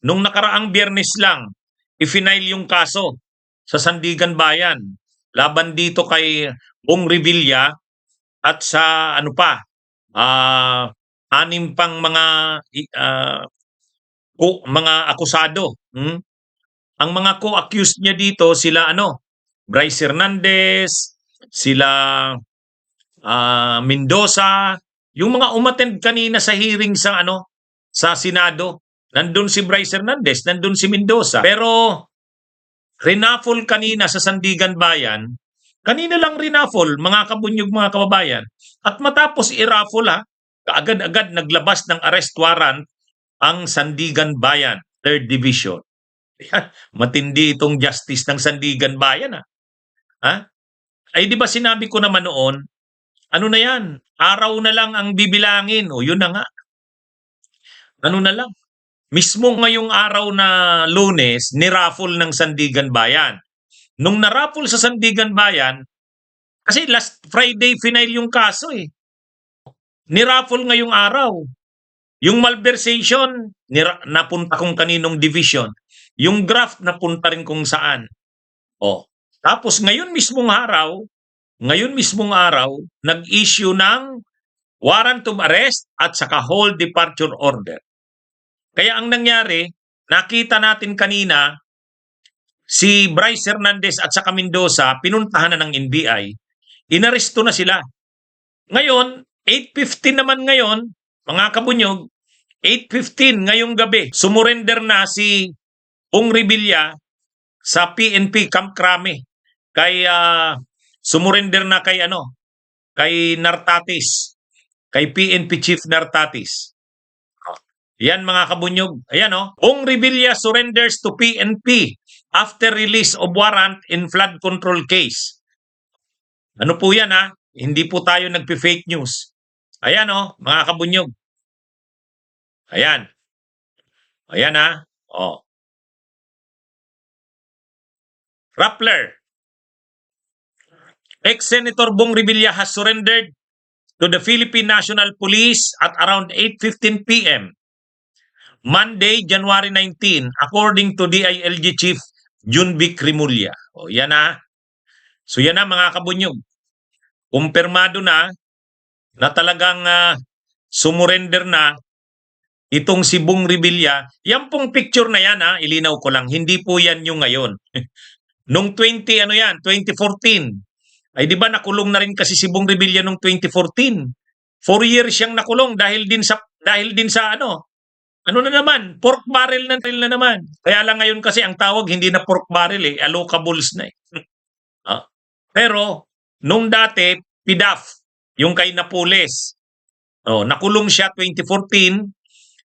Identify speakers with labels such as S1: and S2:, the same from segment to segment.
S1: Nung nakaraang Biyernes lang, ifinail yung kaso sa Sandigan Bayan laban dito kay Bong Revilla at sa ano pa, ah, anim pang mga akusado. Ang mga co-accused niya dito sila ano, Bryce Hernandez, sila Mendoza, yung mga umattend kanina sa hearing sa ano, sa Senado. Nandun si Bryce Hernandez, nandun si Mendoza. Pero rinaffle kanina sa Sandigan Bayan, kanina lang rinaffle, mga kabunyog, mga kababayan. At matapos i-raffle kaagad-agad naglabas ng arrest warrant ang Sandigan Bayan, 3rd Division. Yan, matindi itong justice ng Sandigan Bayan ha? Ay di ba sinabi ko naman noon, ano na yan, araw na lang ang bibilangin. O yun na nga, ano na lang. Mismo ngayong araw na Lunes, niraffle ng Sandigan Bayan. Nung naraffle sa Sandigan Bayan, kasi last Friday final yung kaso eh. Niraffle ngayong araw. Yung malversation, napunta kung kaninong division. Yung graft, napunta rin kung saan. O, tapos ngayon mismong araw, nag-issue ng warrant of arrest at saka hold departure order. Kaya ang nangyari, nakita natin kanina, si Bryce Hernandez at saka Mendoza, pinuntahan na ng NBI, inaresto na sila. Ngayon, 8:15 naman ngayon, mga kabunyog, 8:15 ngayong gabi, sumurrender na si Bong Revilla sa PNP Camp Crame. Kay sumurrender na kay kay Nartatis, kay PNP Chief Nartatis. Yan mga kabunyog. Ayan Bong Revilla surrenders to PNP after release of warrant in flood control case. Ano po yan Hindi po tayo nagpe-fake news. Ayan mga kabunyog. Ayan. Ayan Rappler. Ex-Senator Bong Revilla has surrendered to the Philippine National Police at around 8:15 p.m. Monday, January 19, according to DILG Chief Junvic Rimulya. O yan So yan mga kabunyog. Kumpirmado na talagang sumurrender na itong si Bong Revilla. Yan pong picture na yan ilinaw ko lang. Hindi po yan yung ngayon. Nung 2014. Ay di ba nakulong na rin kasi si Bong Revilla nung 2014. 4 years siyang nakulong dahil din sa ano na naman, pork barrel na naman. Kaya lang ngayon kasi ang tawag hindi na pork barrel allocables na Pero nung dati, PDAF, yung kay Napoles. Nakulong siya 2014.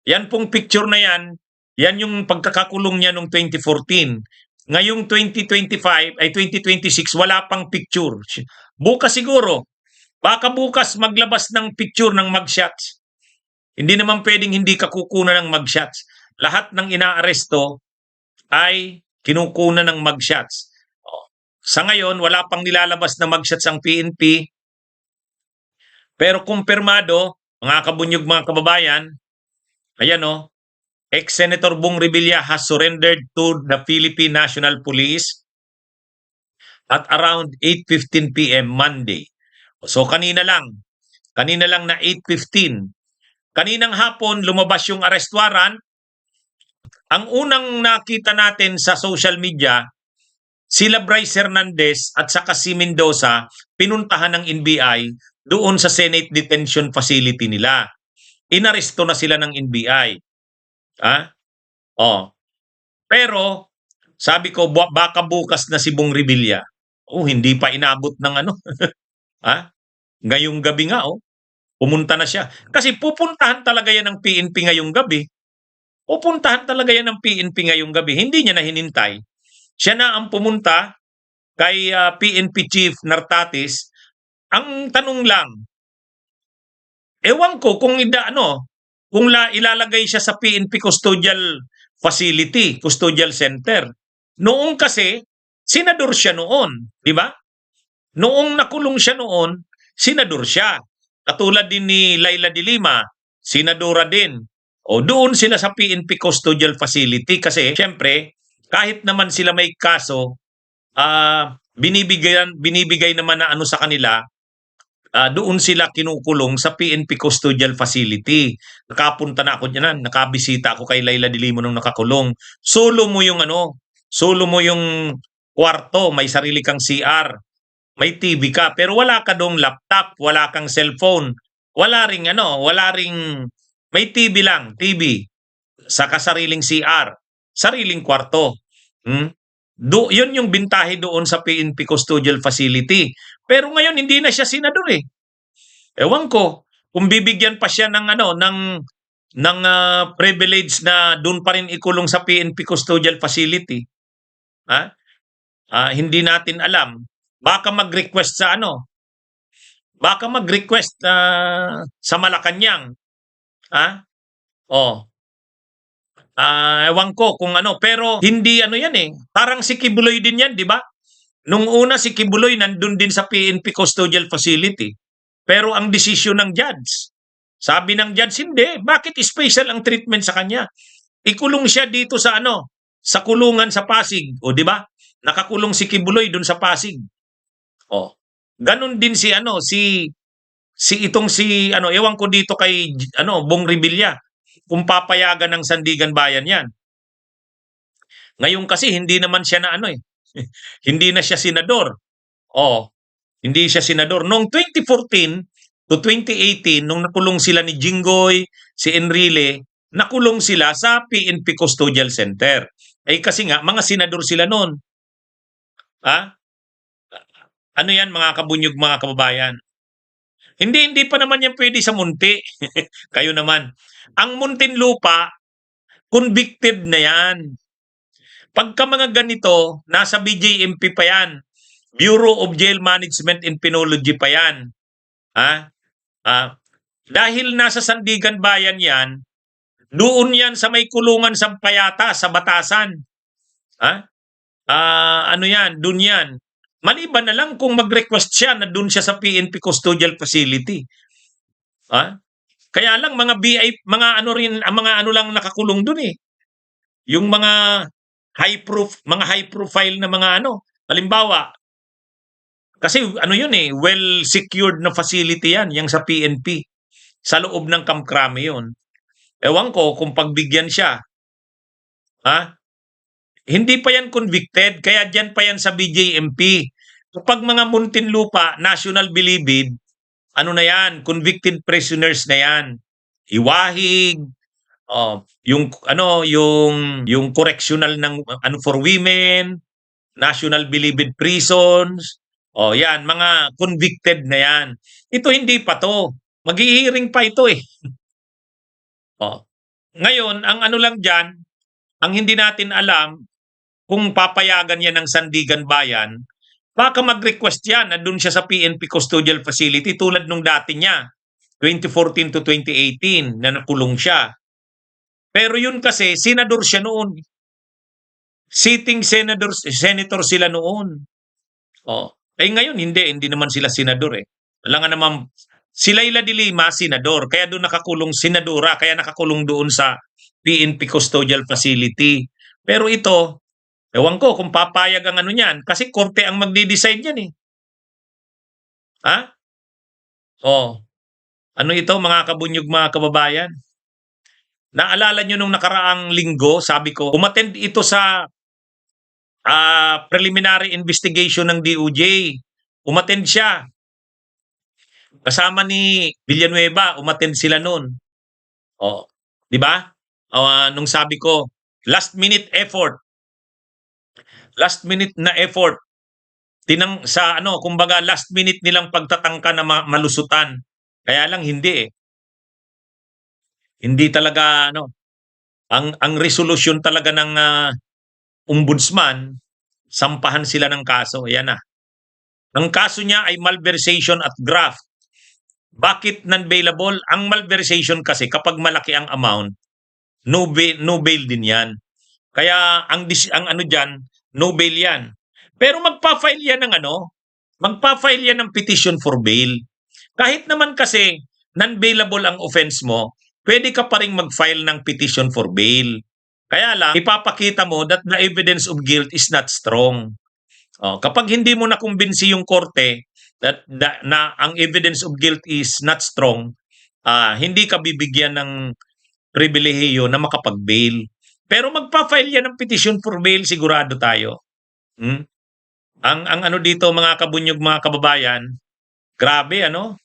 S1: Yan pong picture na yan yung pagkakakulong niya nung 2014. Ngayong 2025 ay 2026 wala pang picture. Bukas siguro, baka bukas maglabas ng picture ng mugshots. Hindi naman pwedeng hindi ka kukunan ng mugshots. Lahat ng inaaresto ay kinukunan ng mugshots. Sa ngayon, wala pang nilalabas na mugshots ang PNP. Pero kumpirmado, mga kabunyog, mga kababayan, ayan ex-Senator Bong Revilla has surrendered to the Philippine National Police at around 8:15 p.m. Monday. So kanina lang na 8:15. Kaninang hapon, lumabas yung arrest warrant. Ang unang nakita natin sa social media, sila Bryce Hernandez at saka si Mendoza, pinuntahan ng NBI doon sa Senate Detention Facility nila. Inaresto na sila ng NBI. Pero, sabi ko, baka bukas na si Bong Revilla. Hindi pa inabot ng ngayong gabi nga pumunta na siya. Kasi pupuntahan talaga yan ng PNP ngayong gabi. Pupuntahan talaga yan ng PNP ngayong gabi. Hindi niya na hinintay. Siya na ang pumunta kay PNP Chief Nartatis. Ang tanong lang, ewan ko kung ilalagay siya sa PNP Custodial Facility, Custodial Center. Noong kasi, senador siya noon, di ba? Noong nakulong siya noon, senador siya. Katulad din ni Laila de Lima, senadora din. O doon sila sa PNP Custodial Facility kasi syempre kahit naman sila may kaso, binibigay naman na ano sa kanila, doon sila kinukulong sa PNP Custodial Facility. Nakapunta na ako diyan, nakabisita ako kay Laila de Limo nung nakakulong. Solo mo yung kwarto, may sarili kang CR, may TV ka, pero wala ka dong laptop, wala kang cellphone, wala ring may TV lang, TV, saka sariling CR, sariling kwarto. Yun yung bintahe doon sa PNP Custodial Facility. Pero ngayon hindi na siya senador eh. Ewan ko kung bibigyan pa siya ng privilege na doon pa rin ikulong sa PNP Custodial Facility. Hindi natin alam. Baka mag-request sa Malacanang. Ewan ko kung pero hindi yan eh. Parang si Kibuloy din yan, di ba? Nung una si Kibuloy nandun din sa PNP Custodial Facility. Pero ang desisyon ng judge, sabi ng judge, hindi. Bakit special ang treatment sa kanya? Ikulong siya dito sa sa kulungan sa Pasig. O di ba? Nakakulong si Kibuloy dun sa Pasig. Ganon din si ewan ko dito kay Bong Revilla kung papayagan ng Sandigan Bayan yan. Ngayon kasi hindi naman siya na hindi na siya senador. Hindi siya senador. Noong 2014 to 2018, nung nakulong sila ni Jinggoy, si Enrile, nakulong sila sa PNP Custodial Center. Kasi nga, mga senador sila noon. Ano yan mga kabunyog, mga kababayan? Hindi pa naman yan pwede sa Munti. Kayo naman. Ang Muntinlupa, convicted na yan. Pagka mga ganito, nasa BJMP pa yan. Bureau of Jail Management and Penology pa yan. Dahil nasa Sandigan Bayan yan, doon yan sa may kulungan sa Payata, sa Batasan. Doon yan. Maliban na lang kung mag-request siya na doon siya sa PNP Custodial Facility. Kaya lang mga mga lang nakakulong doon eh. Yung mga high profile na mga halimbawa, kasi yun eh, well secured na facility yan, yung sa PNP. Sa loob ng Camp Crame yun. Ewan ko kung pagbigyan siya. Hindi pa yan convicted, kaya dyan pa yan sa BJMP. Kapag mga Muntinlupa, National Bilibid, na yan, convicted prisoners na yan. Iwahig, yung correctional ng for women, National Bilibid prisons, yan, mga convicted na yan. Ito hindi pa to. Mag-i-hearing pa ito eh. Ngayon, ang lang dyan, ang hindi natin alam, kung papayagan yan ng Sandigan Bayan, baka mag-request yan na doon siya sa PNP Custodial Facility tulad nung dati niya, 2014 to 2018, na nakulong siya. Pero yun kasi, senador siya noon. Sitting senator sila noon. Ngayon, hindi naman sila senador eh. Wala nga naman, si Laila de Lima, senador, kaya doon nakakulong senadora, kaya nakakulong doon sa PNP Custodial Facility. Pero ito, ewan ko kung papayag ang niyan, kasi korte ang magdi-decide yan eh. Ano ito mga kabunyog, mga kababayan? Naalala nyo nung nakaraang linggo, sabi ko, umattend ito sa preliminary investigation ng DOJ. Umattend siya. Kasama ni Villanueva, umattend sila noon. Di ba? Nung sabi ko, last minute na effort. Kumbaga last minute nilang pagtatangka na malusutan. Kaya lang hindi eh. Hindi talaga ang resolution talaga ng ombudsman, sampahan sila ng kaso. Yan na. Ang kaso niya ay malversation at graft. Bakit non-bailable? Ang malversation kasi kapag malaki ang amount, no bail din yan. Kaya ang diyan, no bail yan. Pero magpa-file yan ng petition for bail. Kahit naman kasi non-bailable ang offense mo, pwede ka pa ring mag-file ng petition for bail. Kaya lang, ipapakita mo that the evidence of guilt is not strong. Kapag hindi mo nakumbinsi yung korte na ang evidence of guilt is not strong, hindi ka bibigyan ng pribilehiyo na makapag-bail. Pero magpa-file yan ng petition for bail, sigurado tayo. Ang ano dito mga kabunyog, mga kababayan, grabe ano?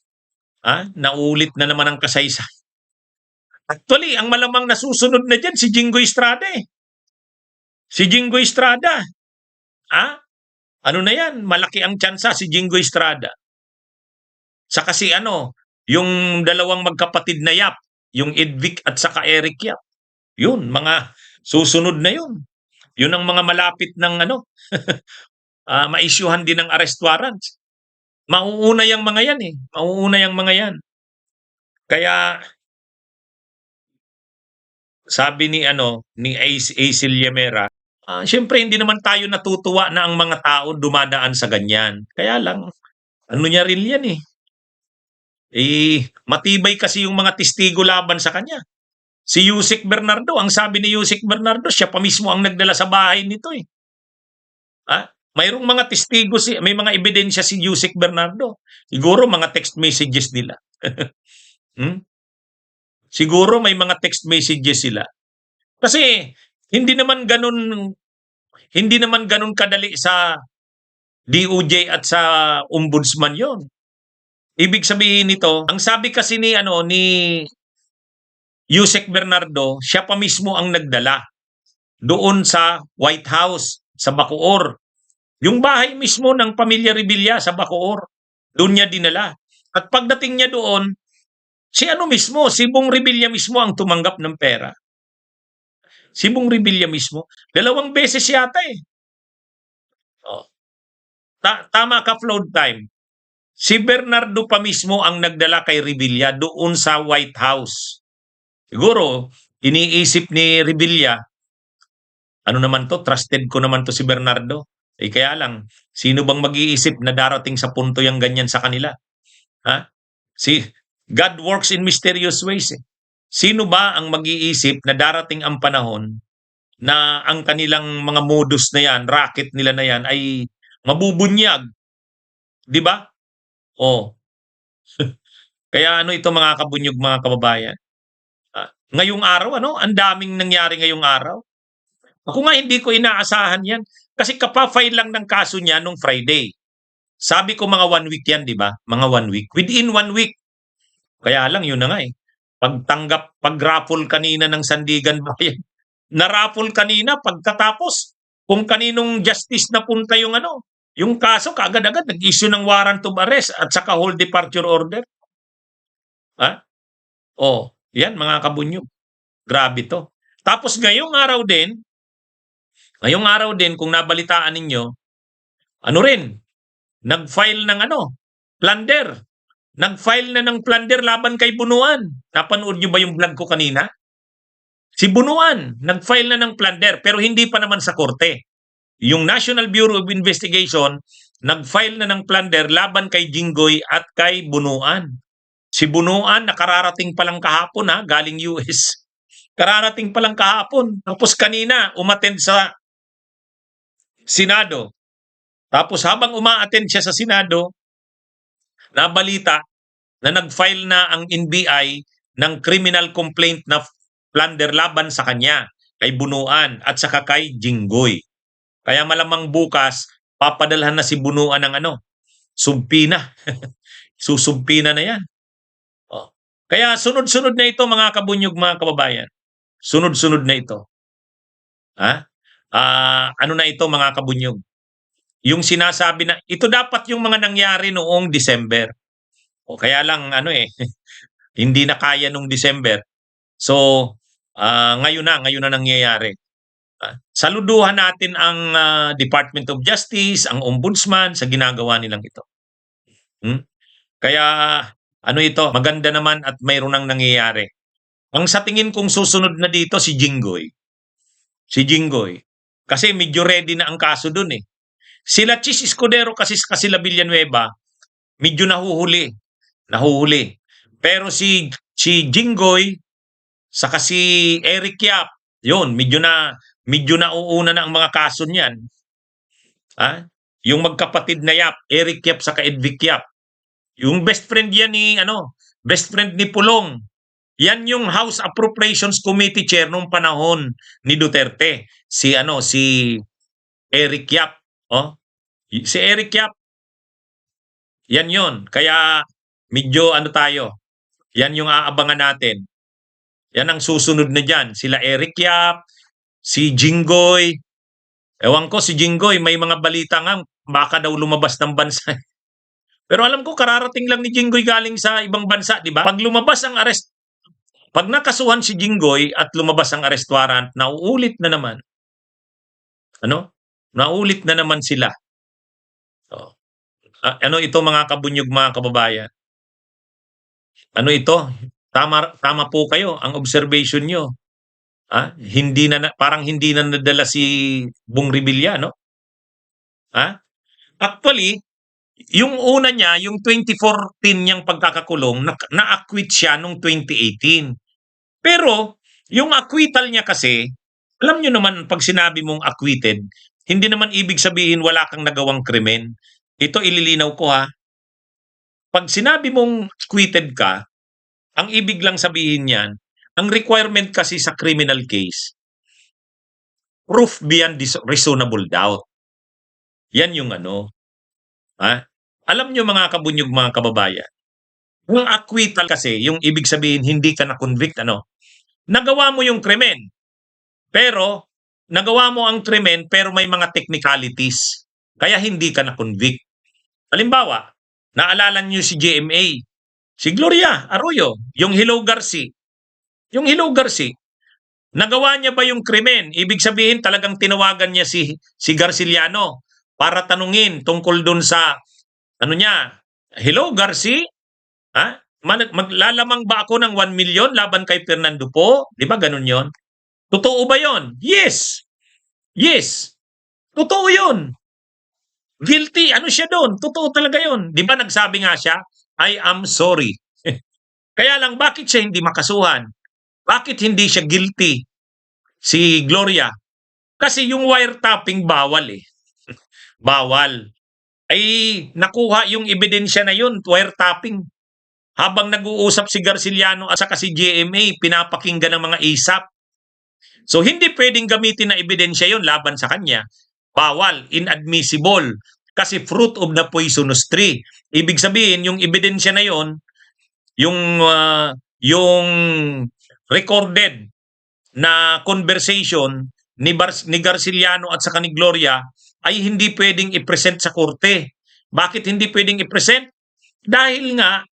S1: Naulit na naman ang kasaysayan. Actually, ang malamang nasusunod na dyan si Jinggoy Estrada eh. Si Jinggoy Estrada. Ano na yan? Malaki ang tsansa si Jinggoy Estrada. Saka si yung dalawang magkapatid na Yap, yung Edvic at saka Eric Yap. Yun, mga susunod na yun. Yun ang mga malapit ng ma-issuehan din ng arrest warrants. Mauuna yung mga yan eh. Mauuna yung mga yan. Kaya sabi ni Acil Yemera, siyempre hindi naman tayo natutuwa na ang mga tao dumadaan sa ganyan. Kaya lang, ano niya rin yan eh. Matibay kasi yung mga testigo laban sa kanya. Si Yusek Bernardo, ang sabi ni Yusek Bernardo, siya pa mismo ang nagdala sa bahay nito eh. Mayroong mga testigo, may mga ebidensya si Yusek Bernardo. Siguro mga text messages nila. Siguro may mga text messages sila. Kasi hindi naman ganun kadali sa DOJ at sa ombudsman 'yon. Ibig sabihin nito, ang sabi kasi ni Yusek Bernardo, siya pa mismo ang nagdala doon sa White House sa Bacoor. Yung bahay mismo ng pamilya Revilla sa Bacoor, doon niya dinala. At pagdating niya doon, si Bong Revilla mismo ang tumanggap ng pera. Si Bong Revilla mismo. 2 beses yata eh. Tama ka, Flood Time. Si Bernardo pa mismo ang nagdala kay Revilla doon sa White House. Siguro, iniisip ni Revilla, ano naman to, trusted ko naman to si Bernardo. Kaya lang, sino bang mag-iisip na darating sa punto yung ganyan sa kanila? God works in mysterious ways eh. Sino ba ang mag-iisip na darating ang panahon na ang kanilang mga modus na yan, racket nila na yan ay mabubunyag? Di ba? Kaya ito mga kabunyog, mga kababayan. Ngayong araw, ang daming nangyari ngayong araw. Ako nga hindi ko inaasahan yan. Kasi kapafile lang ng kaso niya nung Friday. Sabi ko mga 1 week yan, di ba? Mga 1 week. Within 1 week. Kaya lang, yun na nga eh. Pag-raffle kanina ng Sandigan Bayan. Na-raffle kanina pagkatapos. Kung kaninong justice na punta yung yung kaso, kaagad-agad nag-issue ng warrant of arrest at saka hold departure order. Yan mga kabunyog. Grabe to. Tapos ngayong araw din, kung nabalitaan ninyo, nag-file ng plunder. Nag-file na ng plunder laban kay Bunuan. Napanood nyo ba yung vlog ko kanina? Si Bunuan, nag-file na ng plunder pero hindi pa naman sa korte. Yung National Bureau of Investigation, nag-file na ng plunder laban kay Jinggoy at kay Bunuan. Si Bunuan, nakararating pa lang kahapon galing US. Kararating pa lang kahapon. Tapos kanina, umattend sa Senado. Tapos habang uma-attend siya sa Senado, nabalita na nag-file na ang NBI ng criminal complaint na plunder laban sa kanya, kay Bunuan at saka kay Jinggoy. Kaya malamang bukas, papadalhan na si Bunuan ng sumpina. Susumpina na yan. Kaya sunod-sunod na ito mga kabunyog, mga kababayan. Sunod-sunod na ito. Ano na ito mga kabunyog? Yung sinasabi na, ito dapat yung mga nangyari noong December. Kaya lang hindi na kaya nung December. So, ngayon na nangyayari. Saluduhan natin ang Department of Justice, ang Ombudsman sa ginagawa nilang ito. Kaya ito, maganda naman at mayroon nang nangyayari. Ang sa tingin kong susunod na dito si Jinggoy. Si Jinggoy. Kasi medyo ready na ang kaso dun eh. Sila Chis Escudero kasi sila Villanueva, medyo nahuhuli. Pero si Jinggoy, Saka si Eric Yap, yun, medyo nauuna na ang mga kaso niyan. Ha? Yung magkapatid na Yap, Eric Yap saka Edvic Yap. Yung best friend yan ni best friend ni Pulong. Yan yung House Appropriations Committee chair nung panahon ni Duterte. Si Eric Yap. Oh, si Eric Yap, yan yun. Kaya medyo tayo. Yan yung aabangan natin. Yan ang susunod na dyan. Sila Eric Yap, si Jinggoy. Ewan ko si Jinggoy, may mga balita nga baka daw lumabas ng bansa. Pero alam ko kararating lang ni Jinggoy galing sa ibang bansa, di ba? Pag nakasuhan si Jinggoy at lumabas ang arrest warrant, nauulit na naman. Nauulit na naman sila. So, ano ito mga kabunyog, mga kababayan? Ano ito? Tama po kayo ang observation nyo. Parang hindi na nadala si Bong Revilla, no? Actually, yung una niya, yung 2014 niyang pagkakakulong, na-acquit siya nung 2018. Pero, yung acquittal niya kasi, alam niyo naman, pag sinabi mong acquitted, hindi naman ibig sabihin wala kang nagawang krimen. Ito ililinaw ko ha. Pag sinabi mong acquitted ka, ang ibig lang sabihin niyan, ang requirement kasi sa criminal case, proof beyond reasonable doubt. Yan yung Alam nyo mga kabunyog, mga kababayan, yung acquittal kasi, yung ibig sabihin hindi ka na-convict, nagawa mo yung krimen, pero nagawa mo ang krimen pero may mga technicalities, kaya hindi ka na-convict. Halimbawa, naalala nyo si GMA, si Gloria Arroyo, yung Hello Garci. Yung Hello Garci, nagawa niya ba yung krimen? Ibig sabihin talagang tinawagan niya si Garciliano para tanungin tungkol dun sa niya, hello Garci, maglalamang ba ako ng 1 million laban kay Fernando po? Di ba ganun yon? Totoo ba yon? Yes. Yes. Totoo yon. Guilty. Ano siya doon? Totoo talaga yon. Di ba nagsabi nga siya, I am sorry. Kaya lang, bakit siya hindi makasuhan? Bakit hindi siya guilty? Si Gloria. Kasi yung wiretapping bawal eh. Bawal. Ay nakuha yung ebidensya na yun, wiretapping. Habang nag-uusap si Garciliano at saka si GMA, pinapakinggan ng mga ISAP. So hindi pwedeng gamitin na ebidensya yon laban sa kanya. Bawal, inadmissible. Kasi fruit of the poisonous tree. Ibig sabihin, yung ebidensya na yon, yung recorded na conversation ni Garciliano at saka ni Gloria ay hindi pwedeng i-present sa korte. Bakit hindi pwedeng i-present? Dahil nga,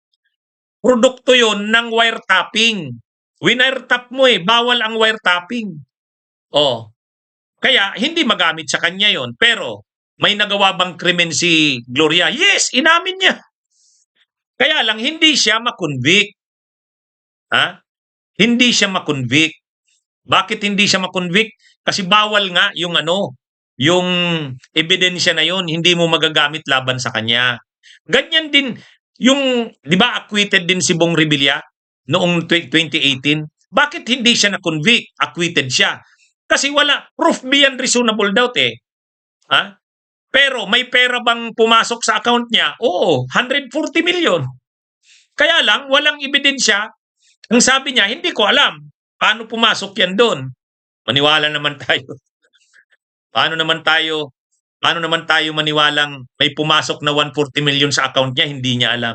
S1: produkto yon ng wiretapping. Wiretap mo bawal ang wiretapping. Kaya hindi magamit sa kanya yon. Pero may nagawa bang krimen si Gloria? Yes, inamin niya. Kaya lang hindi siya makonvict. Hindi siya makonvict. Bakit hindi siya makonvict? Kasi bawal nga yung yung ebidensya na yon, hindi mo magagamit laban sa kanya. Ganyan din yung, di ba, acquitted din si Bong Revilla noong 2018. Bakit hindi siya na-convict? Acquitted siya. Kasi wala, proof beyond reasonable doubt Pero may pera bang pumasok sa account niya? Oo, 140 million. Kaya lang, walang ebidensya. Ang sabi niya, hindi ko alam. Paano pumasok yan doon? Maniwala naman tayo. Paano naman tayo maniwalang may pumasok na 140 million sa account niya, hindi niya alam.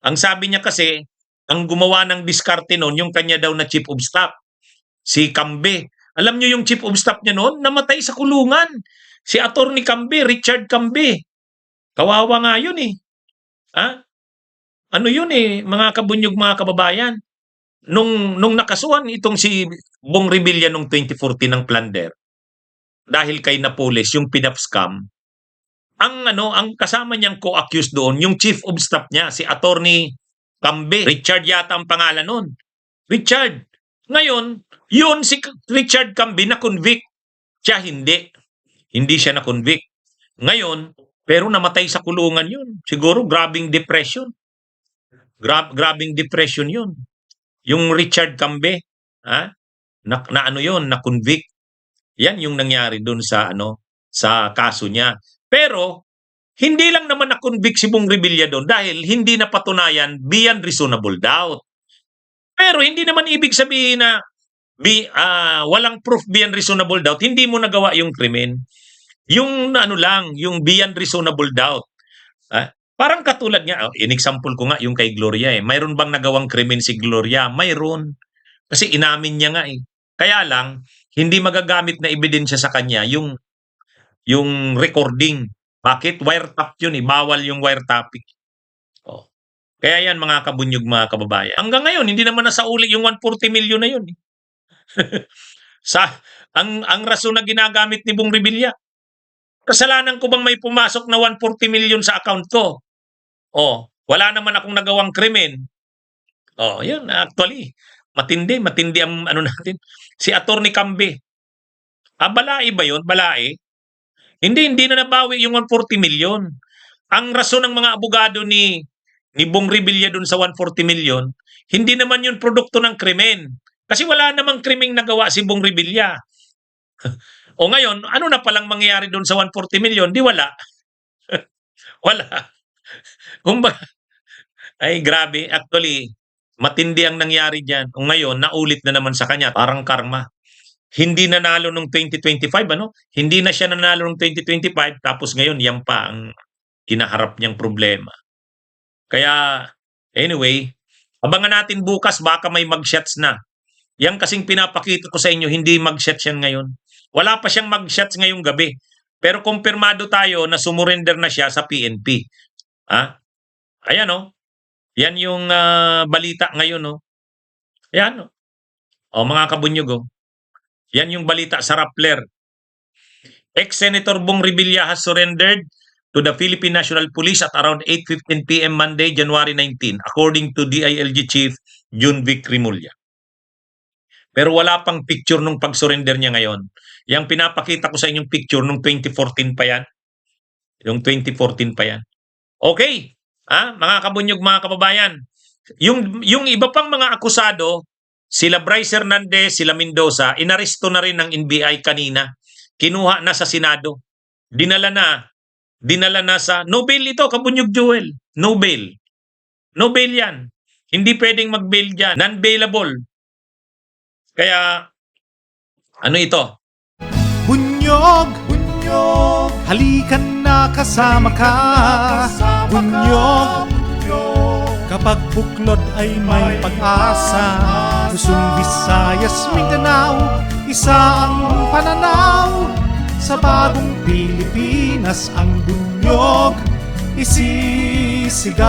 S1: Ang sabi niya kasi, ang gumawa ng diskarte noon, yung kanya daw na chief of staff, si Cambe. Alam niyo yung chief of staff niya noon, namatay sa kulungan. Si Attorney Cambe, Richard Cambe. Kawawa nga yun Ano yun mga kabunyog, mga kababayan. Nung nakasuhan itong si Bong Revilla nung 2014 ng plunder, dahil kay Napoles, yung PDAP scam, ang kasama niyang co-accused doon, yung chief of staff niya, si Attorney Cambe. Richard yata ang pangalan noon. Richard. Ngayon, yun si Richard Cambe na-convict. Siya hindi. Hindi siya na-convict. Ngayon, pero namatay sa kulungan yun. Siguro grabing depression. Grabing depression yun. yung Richard Cambe, ha? Na ano yun, na convict. Yan yung nangyari doon sa sa kaso niya. Pero hindi lang naman na convict si Bong Revilla doon dahil hindi napatunayan beyond reasonable doubt. Pero hindi naman ibig sabihin na walang proof beyond reasonable doubt, hindi mo nagawa yung krimen. Yung lang, yung beyond reasonable doubt. Parang katulad nga, in example ko nga yung kay Gloria Mayroon bang nagawang krimen si Gloria? Mayroon. Kasi inamin niya nga Kaya lang, hindi magagamit na ebidensya sa kanya yung recording. Bakit? Wiretap yun Bawal yung wiretapping. Oh. Kaya yan mga kabunyog, mga kababayan. Hanggang ngayon, hindi naman nasauli yung 140 million na yun. Ang rason na ginagamit ni Bong Revilla. Kasalanan ko bang may pumasok na 140 million sa account ko? Wala naman akong nagawang krimen. Yun, actually, matindi ang natin. Si Attorney Cambe. Balae ba yun? Balae? Hindi na nabawi yung 140 million. Ang rason ng mga abogado ni Bong Revilla dun sa 140 million, hindi naman yun produkto ng krimen. Kasi wala namang krimeng nagawa si Bong Revilla. Ngayon, ano na palang mangyayari dun sa 140 million? Di wala. Wala. Kumbaga, ay grabe. Actually, matindi ang nangyari dyan. Ngayon, naulit na naman sa kanya. Parang karma. Hindi nanalo nung 2025, Hindi na siya nanalo nung 2025, tapos ngayon, yan pa ang kinaharap niyang problema. Kaya, anyway, abangan natin bukas, baka may mag-shots na. Yan kasing pinapakita ko sa inyo, hindi mag-shots yan ngayon. Wala pa siyang mag-shots ngayong gabi. Pero kumpirmado tayo na sumurrender na siya sa PNP. Ayan, Yan yung balita ngayon, Ayan, mga kabunyog, Yan yung balita sa Rappler. Ex-Senator Bong Revilla has surrendered to the Philippine National Police at around 8:15 p.m. Monday, January 19, according to DILG Chief Jun Vic Rimulya. Pero wala pang picture nung pag-surrender niya ngayon. Yang pinapakita ko sa inyong picture nung 2014 pa yan. Yung 2014 pa yan. Okay, mga kabunyog, mga kababayan. Yung iba pang mga akusado, sila Bryce Hernandez, sila Mendoza, inaresto na rin ng NBI kanina. Kinuha na sa Senado. Dinala na sa no bail ito, kabunyog Joel. No bail. No bail yan. Hindi pwedeng mag-bail dyan. Non-bailable. Kaya, ano ito?
S2: Bunyog, halikan na kasama ka. Bunyog, kapag buklod ay may pag-asa. Luzon, Visayas, Mindanao, isa ang pananaw. Sa bagong Pilipinas ang bunyog isisigaw.